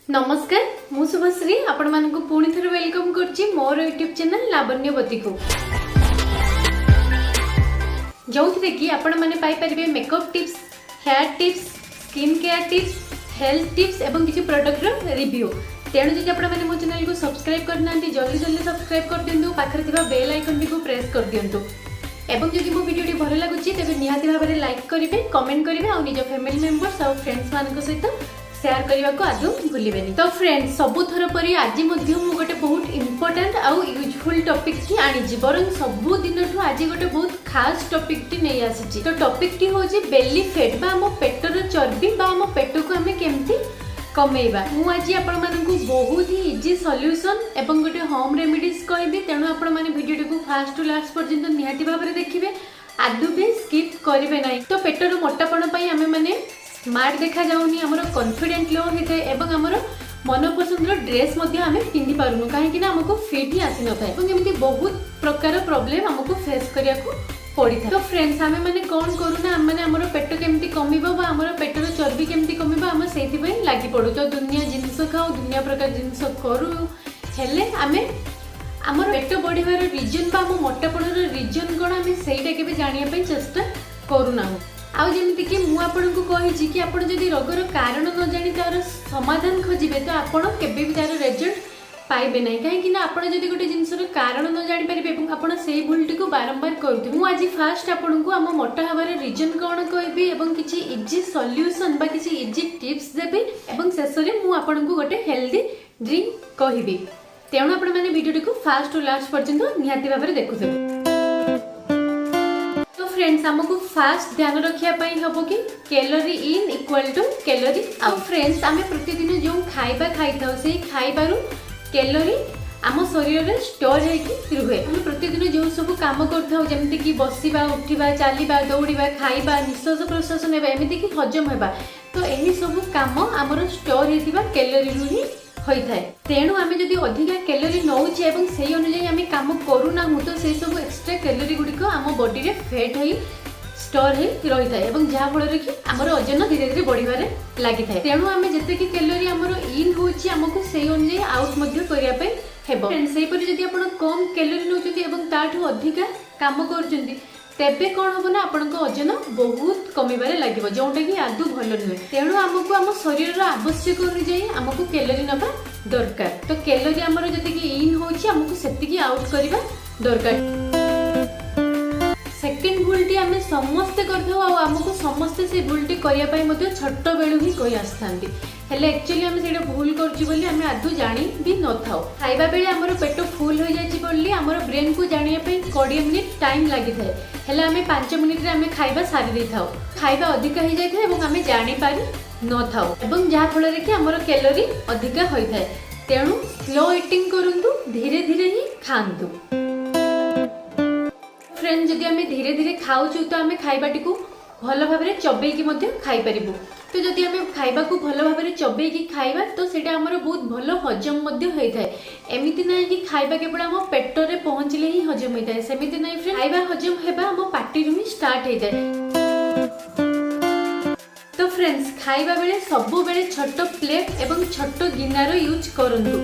नमस्कार मु शुभश्री आपण मानक पुणी थर वेलकम करछि मोर यूट्यूब चैनल लावण्यवती को जोथिरे कि आपण माने पाई परिबे makeup tips, hair tips, skin care tips, health tips एवं किछि प्रोडक्ट रो रिव्यू। तेणु जदि आपण माने मो चैनल को सब्सक्राइब करनांती जल्दी जल्दी सब्सक्राइब कर दियंतु, पाखरे थिबा बेल आइकन को प्रेस कर दियंतु एवं जदि मो वीडियो भल लागुछि तेबे निहाती भाबरे लाइक करिवे, कमेंट करिवे और निज फैमिली मेंबर्स और फ्रेंड्स मानक सहित शेयर करने को आदौ भूलें। तो फ्रेंड्स सबु थर परी आज मुझे गोटे बहुत इंपोर्टेंट आउ यूजफुल टॉपिक टी आनी बरं सबु दिन आज गोटे बहुत खास टॉपिक टी नहीं आसी। तो टॉपिक टी होची बेली फैट बा आम पेटर चर्बी बा आम पेट को आम केमती कमेइबा। मु आज आपण मानकु बहुत ही इजी सॉल्यूशन एवं गोटे होम रेमेडीज कहबी, तेणु आपण माने वीडियो को फास्ट टू लास्ट पर्यंत निहाती भाबरे देखिबे, आदु भी स्किप करिवे नाही। तो पेटर मोटापण पई आमे माने स्मार्ट देखा जाउनी, हमरो कॉन्फिडेंट लो होते एवं हमरो मनपसंद ड्रेस मध्य आमे पिंधि पारुनु कहीं ना हमको फिट ही आसी न थाए एवं एमती बहुत प्रकार प्रॉब्लम हमको फेस करिया को पड़ी था। तो फ्रेंड्स आमे माने कोन करू ना माने हमरो पेट केमती कमिबो बा हमरो पेटर चर्बी केमती कमिबो हम सेति पई लागि पडू। तो दुनिया जिंस खाऊ, दुनिया प्रकार जिंस करू हेले आमे हमरो पेट बढ़िबार रीजन बा हम मोटापणर रीजन कोन आमे सेइटा केबे जानिया पई चेष्टा करू ना। आउ जमिति कि मु आपनको कहिछि कि आपण जदि रोगर कारण न जानि तार समाधान खोजिबे तो आपण केबे भी तार रिजल्ट पाइबे नहीं, कहीं ना आपण जदि गोटे जिनसर कारण न जानि परिबे एवं आपण सेही भूलटी को बारंबार करथि। मु आज फास्ट आपनको हम मोटा हबार रीजन कोन कहबी एवं किछि इजी सॉल्यूशन बा किछि इजी टिप्स देबी एवं शेषरे मु आपनको गोटे हेल्दी ड्रिंक कहबी। तेणु आपण माने वीडियो को फास्ट टू लास्ट पर्यंत निहाती भाबरे देखुथबे। फ्रेंड्स हमको फास्ट ध्यान रखिया पई हबो कि calorie in equal to calorie out. Friends आमे प्रतिदिन जो खाइबा खाइथाउ से खाइबारु कैलोरी आम शरीर रे स्टोर हेकि रुहे। हम प्रतिदिन जो सब काम करथाउ जेमति कि बसिबा, उठिबा, चालिबा, दौड़िबा, खाइबा, निश्वास प्रश्वास नेबा एमिति कि हजम हेबा, तो एही सब काम हमर स्टोर हेतिबा कैलोरी रु ही होता है। तेणु आमे जदि अधिका कैलोरी नौचे एवं सेही अनुसार आमे काम करू ना तो से सब एक्स्ट्रा कैलोरी गुडिक आम बॉडी रे फैट होई स्टोर हे रही था एवं जहाँ फल कि आमर ओजन धीरे धीरे बढ़िबारे लागि थाए। तेणु आमे जते कि कैलोरी आमर इन होची हमको सेही अनुसार आउट मध्य करिया पे हेबो। फ्रेंड्स सेही परि जदि आपण कम कैलोरी नौचती एवं ताठू अधिका काम करूचंती तेबे कौन हम ना आपण ओजन बहुत कमिबारे लागिबो, जोंटा कि आदु भल नुहे। तेणु हमको आम शरीर आवश्यक अनुसार हमको कैलोरी नबा दरकार। तो कैलोरी आमर जति कि इन होची हमको सेतिकी आउट करिबा दरकार। सेकंड भूलटी आमे समस्ते करथाउ आ हमको समस्ते से भूलटी करिया पई मध्ये छोट बेलु ही कहि आस्थांती, हेले एक्चुअली आमे सेटा भूल करछि बोली आमे आदु जानि भी न थाउ। खाइबा बेले हमर पेट फुल हो जायछि बोली हमर ब्रेन को जानिया पई 20 मिनिट टाइम लागि थाए, हेले आमे 5 मिनिट रे आमे खाइबा सारि दै थाउ। खाइबा अधिक हो जाय थाए एवं आमे जानि पारि न थाउ एवं जहा फल रे कि हमर कैलोरी अधिक होय थाए। तेणु स्लो ईटिंग करंतु, धीरे धीरे ही खांतु। फ्रेंड जदि आमे धीरे धीरे खाउछु तो आमे खाइबाटी को भल भाबरे चबेकी मध्ये खाइ परिबु। तो जदि आमे खाइबा को भल भाबरे चबेकी खाइबा तो सेटा हमर बहुत भल हजम मध्ये होय थाए। एमिति नै कि खाइबा केवल हम पेट रे पहुंचले ही हजम होय थाए, सेमिति नै फ्रेंड। खाइबा हजम हेबा हम पाटी रु ही स्टार्ट होय थाए। तो फ्रेंड्स खाइबा बेले सबु बेले छोट प्लेट एवं छोट गिनार यूज करंतु।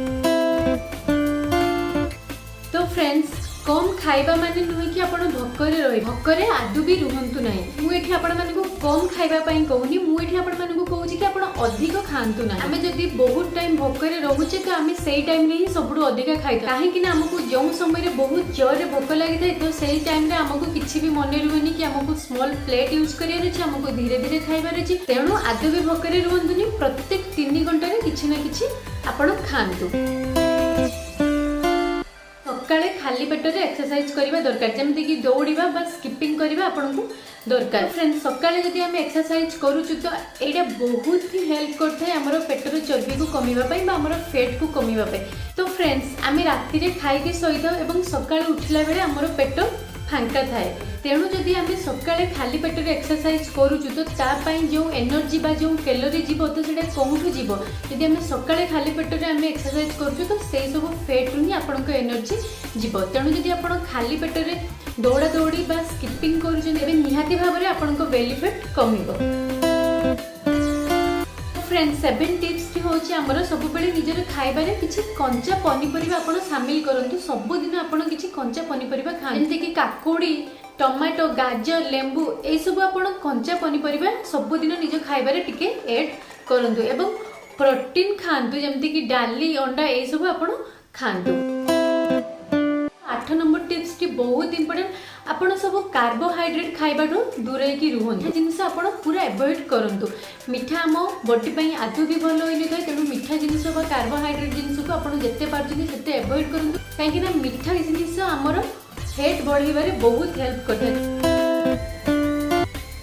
तो फ्रेंड्स कम खाइबा माने नुहे कि आपण भक्करे रहि, भक्करे आदु भी रुहंतु नाही। मु एठी आपण मानकु कम खाइबा पई कहूनी, मु एठी आपण मानकु कहूची कि आपण अधिक खांतु नाही। आमे जदि बहुत टाइम भक्करे रहूचे तो आमे सेही टाइम रे ही सबुडु अधिक खाइता, काहे कि ना हमकु जो समय रे बहुत जोर भोक लागि थाए तो सेही टाइम रे हमकु किछि भी मने रुहेनी कि हमकु स्मॉल प्लेट यूज करिया अछि, हमकु धीरे धीरे खाइबार अछि। तेणु आदु भी भक्करे रुहंतुनी, प्रत्येक 3 घंटा रे किछि ना किछि आपण खांतु। सकाळे खाली पेट रे एक्सरसाइज करिबा दरकार, जेमति कि दौड़िबा बा स्किपिंग करिबा आपनकु दरकार। फ्रेंड्स सकाळे जदि हम एक्सरसाइज करूछु तो एटा बहुत ही हेल्प करथाय हमर पेटर चर्बी को कमिबा पई बा हमर फैट को कमिबा पई। तो फ्रेंड्स आमे राति रे खाइ के सोइथाउ एवं सकाळे उठिला बेले हमर पेट फांका थाए। तेणु जदि आमे सकाळे खाली पेट रे एक्सरसाइज करूछु तो ता पई जो एनर्जी बा जो कैलोरी जीवो तो सेटा कोठु जीवो। जदि आमे सकाळे खाली पेट रे आमे एक्सरसाइज करूछु तो सेही सब फैट नु आपनक एनर्जी जीवो। तेणु जदि आपण खाली पेट रे दौड़ा दौड़ी बा स्किपिंग करूछन एबे निहाती भाबरे आपनक बेली फैट कमिबो। फ्रेंड्स 7 टिप्स होची हमर सब बेले निजर खाइबारे किछि कंचा पनीपरिबा आपण शामिल करंतु सब दिन आपण किछि कंचा पनीपरिबा खान जेंति कि काकुडी टमाटो गाजर लेंबू ए सब आपण कंचा पनीपरिबा सब दिन निज खाइबारे टिके ऐड करंतु एवं प्रोटीन खांतु जेंति कि डाली अंडा ए सब आपण खांतु। 8 नंबर टिप्स टी बहुत इंपोर्टेंट आपण सब कार्बोहाइड्रेट खाइबाटू दूरे की रुहन जिनस आपण पूरा अवॉइड करंतु। मीठा आम बॉडी पई आदु भी भलो होई नथाय तेनु मीठा जिनिस बा कार्बोहाइड्रेट जिनिस को आपण जत्ते पारछिन सेते अवॉइड करंतु काहे कि ना मीठा जिनिस हमर वेट बढ़ाइबारे बहुत हेल्प करथे।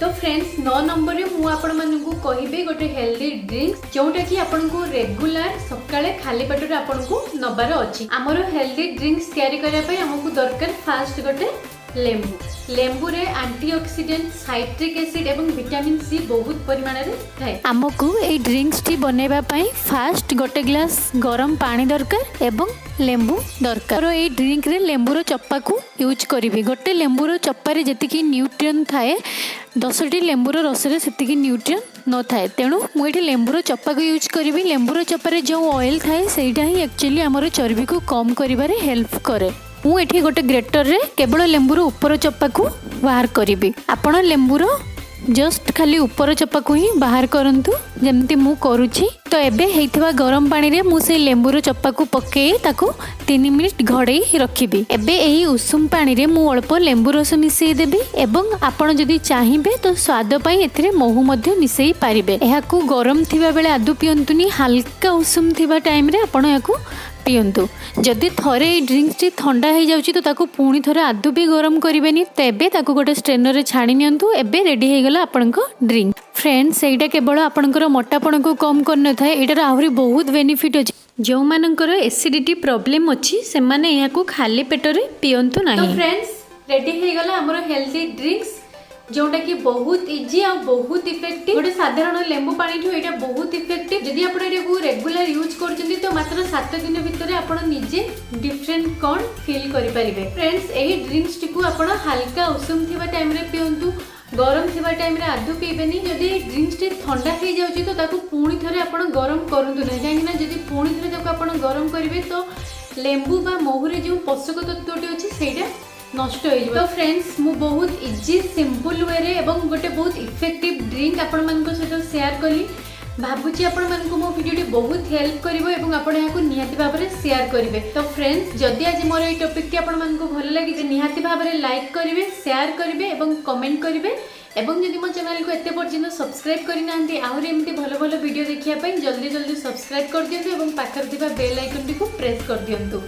तो फ्रेंड्स 9 नंबर रे मु आपण मानकु कहिबे गोटे हेल्दी ड्रिंक्स जोटा कि आपण को रेगुलर सकाळे खाली पेट रे आपण को नबार अछि। हमरो हेल्दी ड्रिंक्स तयारी करिया पई हमकु दरकार फास्ट गोटे लेंबू रे एंटीऑक्सीडेंट साइट्रिक एसिड एवं विटामिन सी बहुत परिमाण रे थाए। हमकु ए ड्रिंक्स टी बनेबा पई फास्ट गोटे ग्लास गरम पानी दरकार एवं लेंबू दरकार। और ए ड्रिंक रे लेंबू रो चप्पा को यूज करिवि। गोटे लेंबू रो चप्पा रे जति न्यूट्रिएंट थाए 10टी लेंबू रो रस रे सेति न्यूट्रिएंट न थाए तेणु मु एठी लेंबू रो चप्पा को यूज करिवि। लेंबू रो चप्पा रे जो ऑयल थाए सेटा ही एक्चुअली हमर चर्बी को कम करिवारे हेल्प करे। मु एठी गोटे ग्रेटर रे केवल लेंबू रो ऊपर चप्पा को बाहर करिवि। आपण लेंबू रो जस्ट खाली ऊपर चप्पा को ही बाहर करंतु जेमती मु करूची। तो एबे हेइथवा गरम पानी रे मु से लेंबू रो चप्पा को पके ताको 3 मिनिट घड़ई रखिबी। एबे एही उषुम पानी रे मु अल्प लेंबू रस मिसई देबी एवं आपण जदी चाहिबे तो स्वाद पई एथिरे महू मध्ये मिसई पारिबे। एहाकू गरम थिबा बेले आदु पियंतुनी हल्का उषुम थिबा टाइम रे आपण याकू पियंतु। जदि थरे ए ड्रिंक्स टी ठंडा हो जाउची तो ताको पुणी थरे आदु भी गरम करिवेनी तेबे ताको गोटे स्ट्रेनर रे छाणी नियंतु। एबे रेडी हो गला आपनको ड्रिंक। फ्रेंड्स एटा केवल आपनकर मोटापण को कम करन थाए एटार आहुरी बहुत बेनिफिट अछि। जो मानकर एसिडिटी प्रॉब्लम अछि से माने याकू खाली पेट रे पियंतु नाही। तो फ्रेंड्स रेडी हो गला हमर हेल्दी ड्रिंक्स जोटा कि बहुत इजी आ बहुत इफेक्टिव। गोटे साधारण लेंबू पानी ठू एटा बहुत इफेक्टिव। जदि आपण एटा को रेगुलर यूज करछन्ती तो मात्र 7 दिन भितर आपण निजे डिफरेंट कोन फील करि परिबे। फ्रेंड्स एही ड्रिंक्स टिकु आपण हल्का उषुम थिबा टाइम रे पियंतु गरम थिबा टाइम रे आदु पीबेनी। जदि ड्रिंक्स टी ठंडा हो जाउची तो ताकू पुणी थरे आपण गरम करंतु नै काहे ना जदि पुणी थरे ताकू आपण गरम करिवे तो लेंबू बा महू रे जो पोषक तत्वटी अछि सेटा नष्ट हो जाए। तो फ्रेंड्स मु बहुत इजी सिंपल वे रे एवं गोटे बहुत इफेक्टिव ड्रिंक आपण मानको सहित शेयर कली। भाबुची आपण मानको मो वीडियो बहुत हेल्प करिवो एवं आपण याको निहाती भाबरे शेयर करिवे। तो फ्रेंड्स जदि आज मोर ए टॉपिक के आपण मानको भलो लागि जे निहाती भाबरे लाइक करिवे शेयर करिवे एवं कमेंट करिवे एवं जदि मो चैनल को एते पर्यंत सब्सक्राइब करि नांती आहुर एमती भलो भलो वीडियो देखिया पई जल्दी जल्दी सब्सक्राइब कर दियंतु एवं पाखर दिबा बेल आइकन टी को प्रेस कर दियंतु।